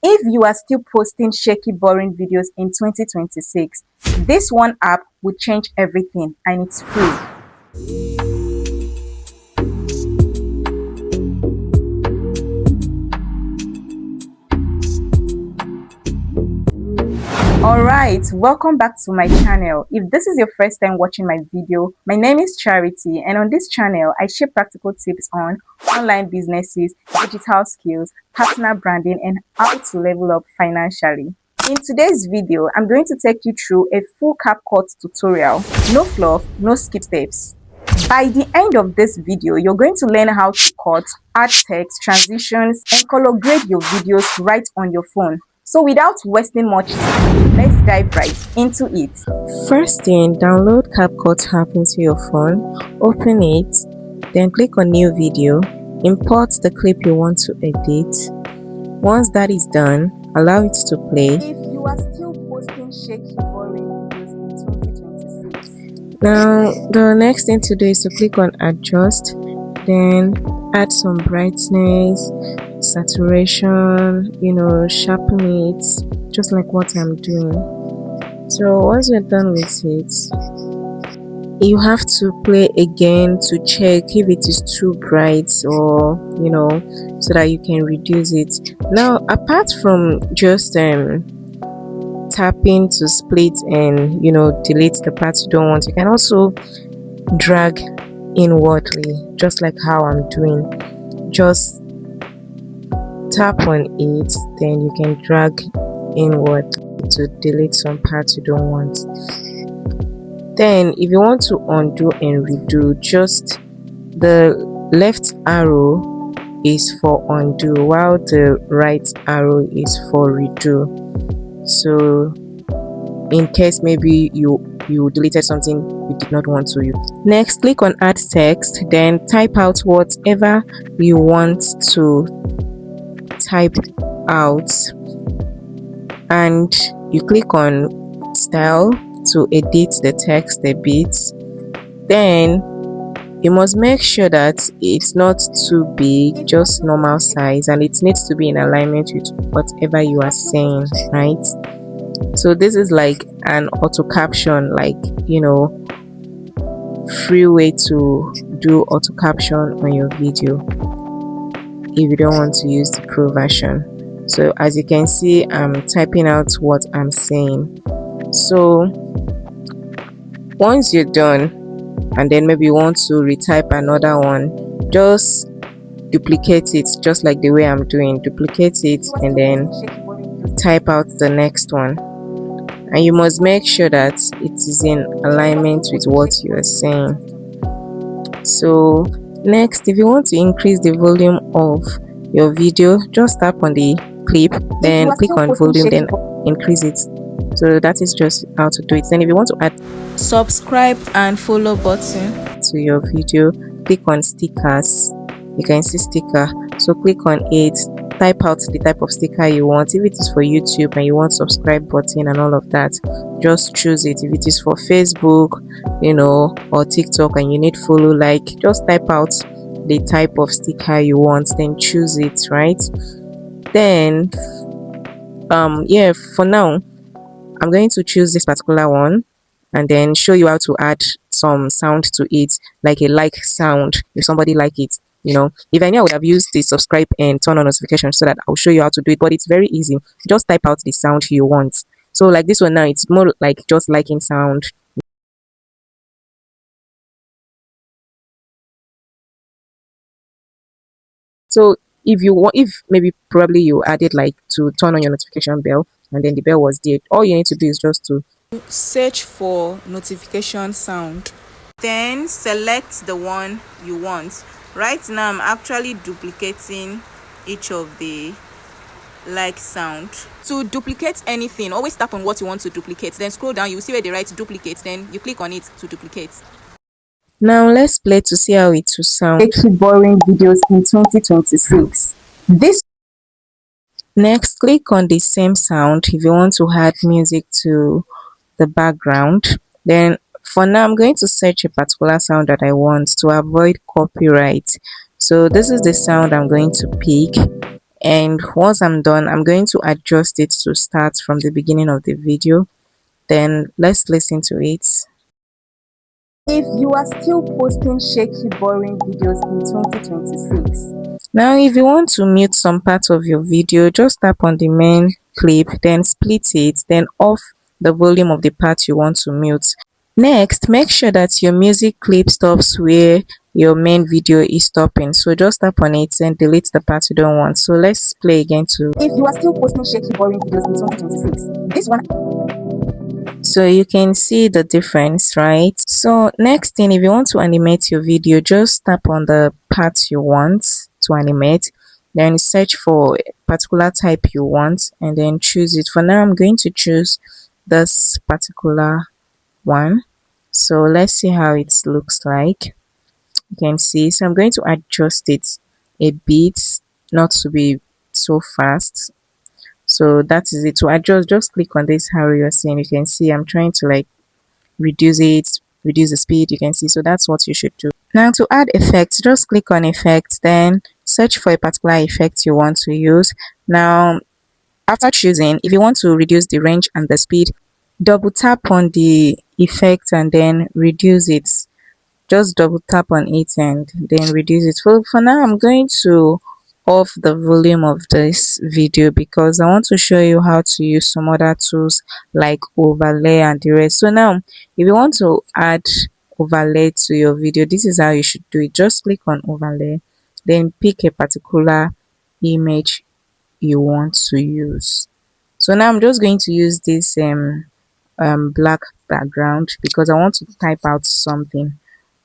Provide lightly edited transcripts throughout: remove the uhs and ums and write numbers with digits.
If you are still posting shaky, boring videos in 2026, this one app will change everything, and it's free. Alright, welcome back to my channel. If this is your first time watching my video, my name is Charity, and on this channel I share practical tips on online businesses, digital skills, personal branding, and how to level up financially. In today's video, I'm going to take you through a full CapCut tutorial. No fluff, no skip steps. By the end of this video, you're going to learn how to cut, add text, transitions, and color grade your videos right on your phone. So without wasting much time, let's dive right into it. First thing, download CapCut app into your phone, open it, then click on new video, import the clip you want to edit. Once that is done, allow it to play. If you are still posting shaky, boring videos in 2026. Now, the next thing to do is to click on adjust, then add some brightness, saturation, sharpen it, just like what I'm doing. So once you're done with it, you have to play again to check if it is too bright, or so that you can reduce it. Now, apart from just tapping to split and delete the parts you don't want, you can also drag inwardly, just like how I'm doing. Just tap on it, then you can drag inward to delete some parts you don't want. Then if you want to undo and redo, just the left arrow is for undo while the right arrow is for redo. So in case maybe you deleted something you did not want to. Next, click on add text, then type out whatever you want to type out, and you click on style to edit the text a bit. Then you must make sure that it's not too big, just normal size, and it needs to be in alignment with whatever you are saying, right? So this is like an auto caption, like free way to do auto caption on your video if you don't want to use the pro version. So as you can see, I'm typing out what I'm saying. So once you're done, and then maybe you want to retype another one, just duplicate it, just like the way I'm doing. Duplicate it and then type out the next one, and you must make sure that it is in alignment with what you are saying. So next, if you want to increase the volume of your video, just tap on the clip, then click on volume, then increase it. So that is just how to do it. Then if you want to add subscribe and follow button to your video, click on stickers. You can see sticker, so click on it, type out the type of sticker you want. If it is for YouTube and you want subscribe button and all of that, just choose it. If it is for Facebook or TikTok and you need follow, like, just type out the type of sticker you want, then choose it, right? Then for now I'm going to choose this particular one and then show you how to add some sound to it, like a like sound if somebody like it. If I knew, I would have used the subscribe and turn on notifications so that I'll show you how to do it, but it's very easy. Just type out the sound you want. So like this one now, it's more like just liking sound. So if maybe probably you added like to turn on your notification bell and then the bell was there, all you need to do is just to search for notification sound, then select the one you want. Right now I'm actually duplicating each of the like sound. To duplicate anything, always tap on what you want to duplicate, then scroll down, you will see where they write duplicate, then you click on it to duplicate. Now let's play to see how it will sound. Shaky, boring videos in 2026. Next, click on the same sound if you want to add music to the background. Then for now, I'm going to search a particular sound that I want to avoid copyright. So this is the sound I'm going to pick, And once I'm done, I'm going to adjust it to start from the beginning of the video. Then let's listen to it. If you are still posting shaky, boring videos in 2026. Now, if you want to mute some parts of your video, just tap on the main clip, then split it, then off the volume of the part you want to mute. Next, make sure that your music clip stops where your main video is stopping. So just tap on it and delete the part you don't want. So let's play again to. If you are still posting shaky, boring videos in 2026, this one. So you can see the difference, right? So next thing, if you want to animate your video, just tap on the part you want to animate, then search for a particular type you want and then choose it. For now, I'm going to choose this particular one. So let's see how it looks like. You can see, so I'm going to adjust it a bit, not to be so fast. So that is it. To adjust, just click on this arrow you're seeing. You can see I'm trying to like reduce it, reduce the speed. You can see, so that's what you should do. Now to add effects, just click on effect, then search for a particular effect you want to use. Now after choosing, if you want to reduce the range and the speed, double tap on the effect and then reduce it. Just double tap on it and then reduce it. For now, I'm going to off the volume of this video because I want to show you how to use some other tools like overlay and the rest. So now, if you want to add overlay to your video, this is how you should do it. Just click on overlay, then pick a particular image you want to use. So now I'm just going to use this black background because I want to type out something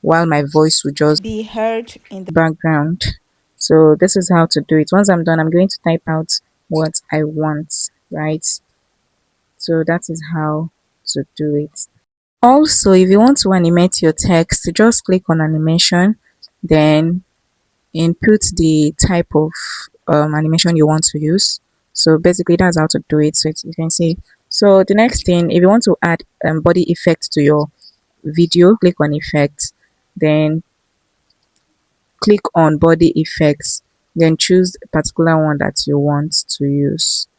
while my voice will just Be heard in the background. So this is how to do it. Once I'm done, I'm going to type out what I want, right? So that is how to do it. Also, if you want to animate your text, just click on animation, then input the type of animation you want to use. So basically that's how to do it. So you can see. So the next thing, if you want to add body effect to your video, click on effect, then click on body effects, then choose a particular one that you want to use.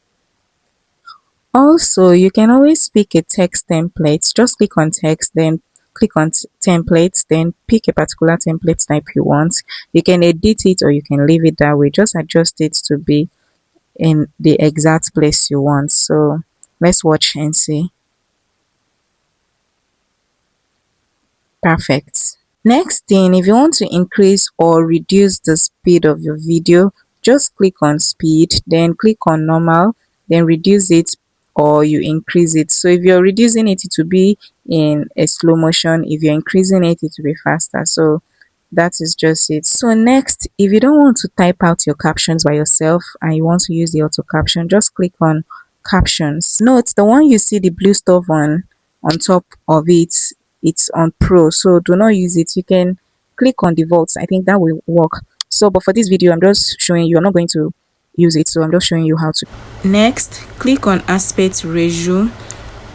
Also, you can always pick a text template. Just click on text, then click on templates, then pick a particular template type you want. You can edit it or you can leave it that way. Just adjust it to be in the exact place you want. So let's watch and see. Perfect. Next thing, if you want to increase or reduce the speed of your video, just click on speed, then click on normal, then reduce it or you increase it. So if you're reducing it, it will be in a slow motion. If you're increasing it, it will be faster. So that is just it. So next, if you don't want to type out your captions by yourself and you want to use the auto caption, just click on captions. Note the one you see the blue stuff on top of it, it's on pro, so do not use it. You can click on default. I think that will work. So but for this video, I'm just showing you, I'm not going to use it, so I'm just showing you how to. Next, click on aspect ratio.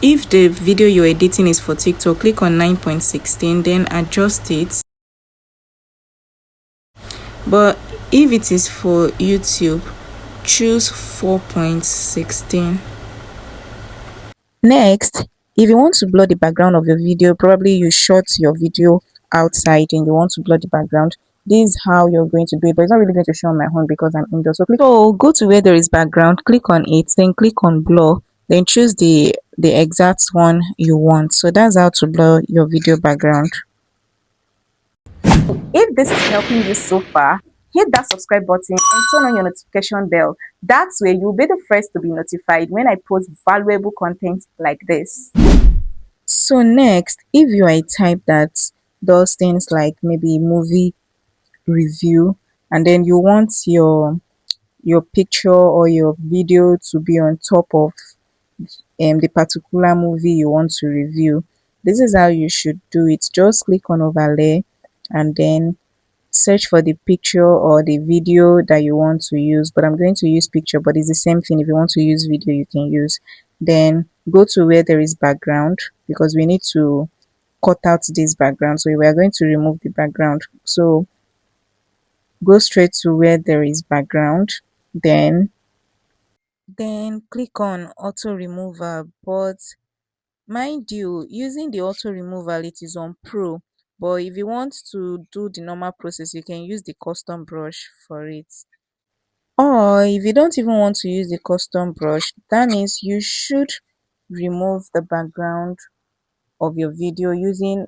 If the video you're editing is for TikTok, click on 9.16, then adjust it. But if it is for YouTube, choose 4.16. Next, if you want to blur the background of your video, probably you shot your video outside and you want to blur the background, this is how you're going to do it, but it's not really going to show on my home because I'm indoors. So go to where there is background, click on it, then click on blur, then choose the exact one you want. So that's how to blur your video background. If this is helping you so far, hit that subscribe button and turn on your notification bell. That way you'll be the first to be notified when I post valuable content like this. So next, if you are a type that does things like maybe movie review and then you want your picture or your video to be on top of the particular movie you want to review, this is how you should do it. Just click on overlay and then search for the picture or the video that you want to use, but I'm going to use picture, but it's the same thing. If you want to use video, you can use. Then go to where there is background because we need to cut out this background, so we are going to remove the background. So go straight to where there is background, then click on auto removal. But mind you, using the auto removal, it is on pro, but if you want to do the normal process, you can use the custom brush for it. Or if you don't even want to use the custom brush, that means you should remove the background of your video using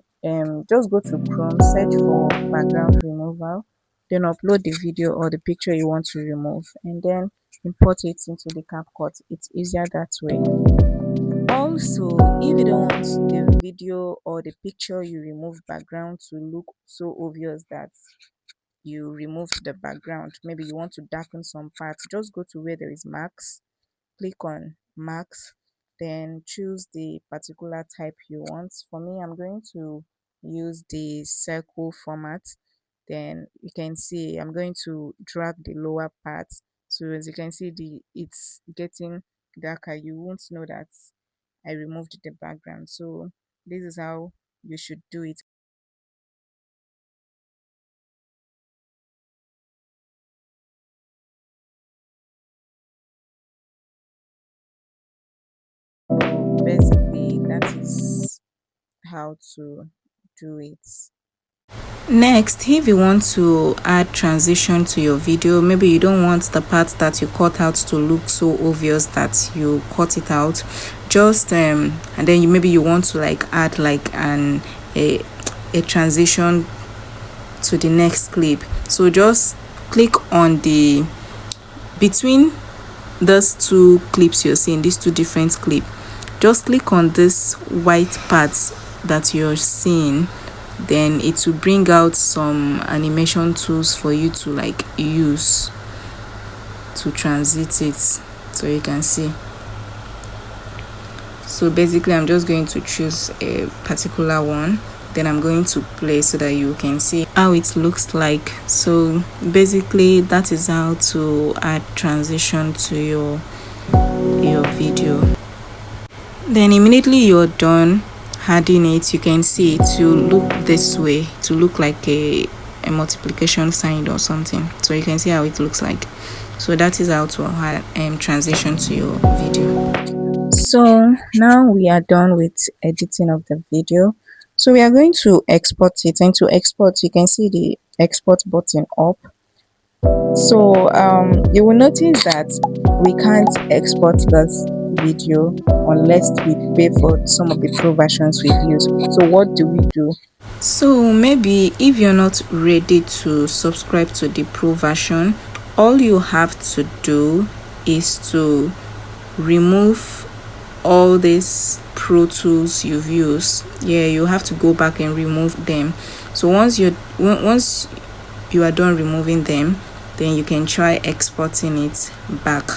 just go to Chrome, search for background removal, then upload the video or the picture you want to remove, and then import it into the CapCut. It's easier that way. Also, if you don't want the video or the picture you remove background to look so obvious that you removed the background, maybe you want to darken some parts, just go to where there is marks, click on marks, then choose the particular type you want. For me, I'm going to use the circle format. Then you can see I'm going to drag the lower part, so as you can see, it's getting darker. You won't know that I removed the background. So this is how you should do it. So basically, that is how to do it. Next, if you want to add transition to your video, maybe you don't want the part that you cut out to look so obvious that you cut it out, just and then maybe you want to like add like a transition to the next clip. So just click on the between those two clips you're seeing, these two different clips, just click on this white parts that you're seeing, then it will bring out some animation tools for you to like use to transit it, so you can see. So basically I'm just going to choose a particular one, then I'm going to play so that you can see how it looks like. So basically that is how to add transition to your video. Then immediately you're done adding it, you can see it to look this way, to look like a multiplication sign or something. So you can see how it looks like. So that is how to add transition to your video. So now we are done with editing of the video. So we are going to export it, and to export you can see the export button up. So you will notice that we can't export this video unless we pay for some of the pro versions we've used. So what do we do? So maybe if you're not ready to subscribe to the pro version, all you have to do is to remove all these pro tools you've used. Yeah, you have to go back and remove them. So once you are done removing them, then you can try exporting it back.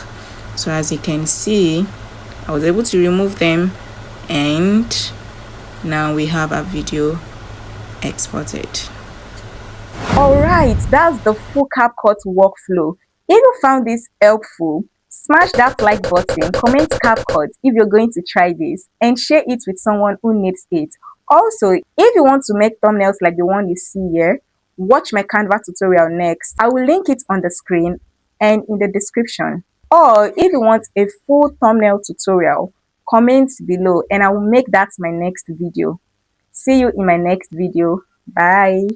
So as you can see, I was able to remove them, and now we have our video exported. Alright, that's the full CapCut workflow. If you found this helpful, smash that like button, comment CapCut if you're going to try this, and share it with someone who needs it. Also, if you want to make thumbnails like the one you see here, watch my Canva tutorial next. I will link it on the screen and in the description. Or if you want a full thumbnail tutorial, comment below and I will make that my next video. See you in my next video. Bye.